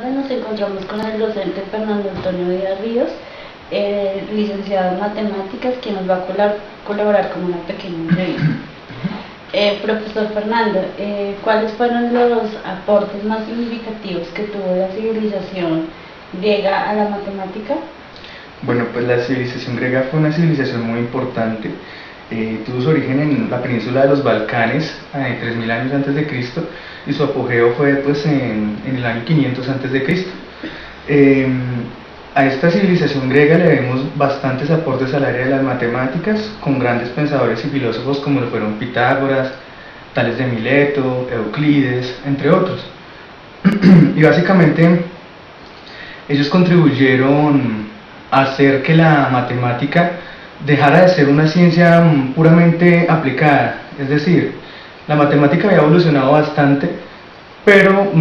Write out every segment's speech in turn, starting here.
donde nos encontramos con el docente Fernando Antonio Díaz Ríos, licenciado en Matemáticas, quien nos va a colaborar con una pequeña entrevista. Profesor Fernando, ¿cuáles fueron los aportes más significativos que tuvo la civilización griega a la matemática? Bueno, pues la civilización griega fue una civilización muy importante. Tuvo su origen en la península de los Balcanes, 3000 años antes de Cristo, y su apogeo fue pues en el año 500 antes de Cristo. A esta civilización griega le debemos bastantes aportes al área de las matemáticas, con grandes pensadores y filósofos como lo fueron Pitágoras, Tales de Mileto, Euclides, entre otros. Y básicamente ellos contribuyeron a hacer que la matemática dejara de ser una ciencia puramente aplicada. Es decir, la matemática había evolucionado bastante, pero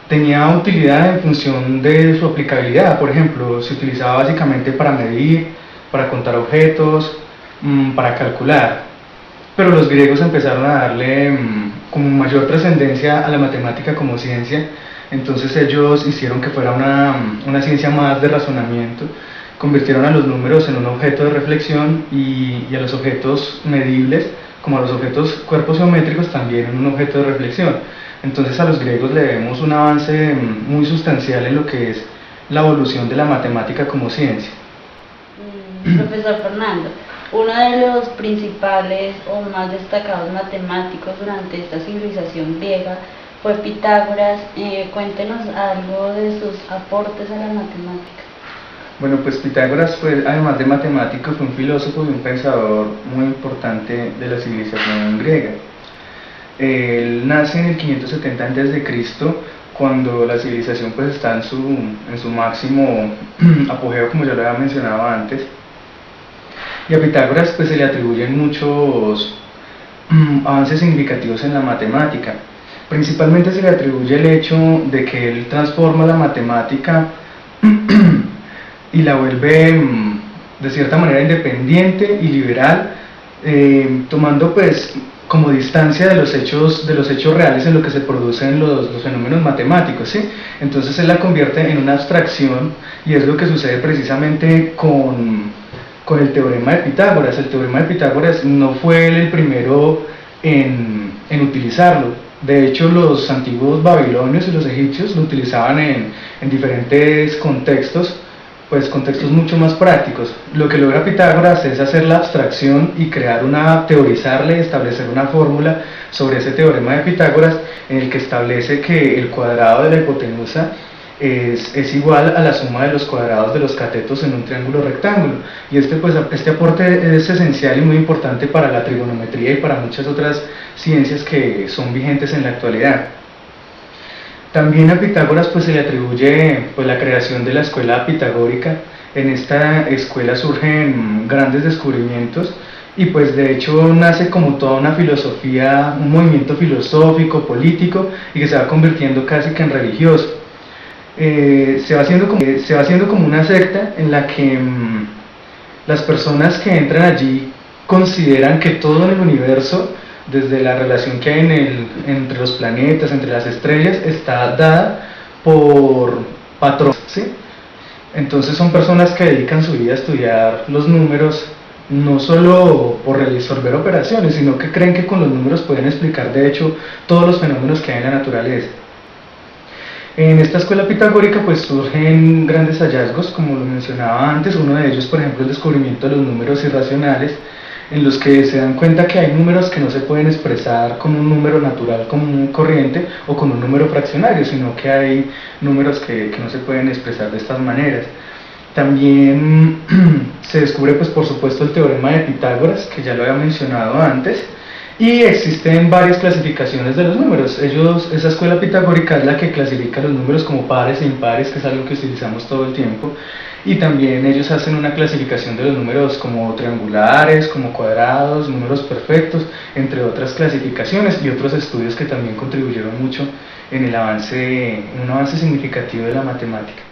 tenía utilidad en función de su aplicabilidad. Por ejemplo, se utilizaba básicamente para medir, para contar objetos, para calcular. Pero los griegos empezaron a darle como mayor trascendencia a la matemática como ciencia. Entonces ellos hicieron que fuera una ciencia más de razonamiento, convirtieron a los números en un objeto de reflexión y a los objetos medibles, como a los objetos cuerpos geométricos, también en un objeto de reflexión. Entonces a los griegos le debemos un avance muy sustancial en lo que es la evolución de la matemática como ciencia. Profesor Fernando, uno de los principales o más destacados matemáticos durante esta civilización griega fue Pitágoras. Cuéntenos algo de sus aportes a la matemática. Bueno, pues Pitágoras, pues, además de matemático, fue un filósofo y un pensador muy importante de la civilización griega. Él nace en el 570 a.C., cuando la civilización pues está en su máximo apogeo, como ya lo había mencionado antes. Y a Pitágoras pues se le atribuyen muchos avances significativos en la matemática. Principalmente se le atribuye el hecho de que él transforma la matemática y la vuelve de cierta manera independiente y liberal, tomando pues como distancia de los hechos reales en lo que se producen los fenómenos matemáticos, ¿sí? Entonces él la convierte en una abstracción, y es lo que sucede precisamente con el teorema de Pitágoras. El teorema de Pitágoras no fue él el primero en utilizarlo. De hecho, los antiguos babilonios y los egipcios lo utilizaban en diferentes contextos, pues contextos mucho más prácticos. Lo que logra Pitágoras es hacer la abstracción y teorizarle y establecer una fórmula sobre ese teorema de Pitágoras, en el que establece que el cuadrado de la hipotenusa es igual a la suma de los cuadrados de los catetos en un triángulo rectángulo. Y este aporte es esencial y muy importante para la trigonometría y para muchas otras ciencias que son vigentes en la actualidad. También a Pitágoras pues se le atribuye pues la creación de la escuela pitagórica. En esta escuela surgen grandes descubrimientos y pues de hecho nace como toda una filosofía, un movimiento filosófico, político, y que se va convirtiendo casi que en religioso. Se va haciendo como una secta en la que las personas que entran allí consideran que todo en el universo, desde la relación que hay entre los planetas, entre las estrellas, está dada por patrones, ¿sí? Entonces son personas que dedican su vida a estudiar los números, no solo por resolver operaciones, sino que creen que con los números pueden explicar de hecho todos los fenómenos que hay en la naturaleza. En esta escuela pitagórica pues surgen grandes hallazgos, como lo mencionaba antes. Uno de ellos, por ejemplo, el descubrimiento de los números irracionales, en los que se dan cuenta que hay números que no se pueden expresar con un número natural común corriente o con un número fraccionario, sino que hay números que no se pueden expresar de estas maneras. También se descubre pues por supuesto el teorema de Pitágoras, que ya lo había mencionado antes, y existen varias clasificaciones de los números. Esa escuela pitagórica es la que clasifica los números como pares e impares, que es algo que utilizamos todo el tiempo, y también ellos hacen una clasificación de los números como triangulares, como cuadrados, números perfectos, entre otras clasificaciones y otros estudios que también contribuyeron mucho en un avance significativo de la matemática.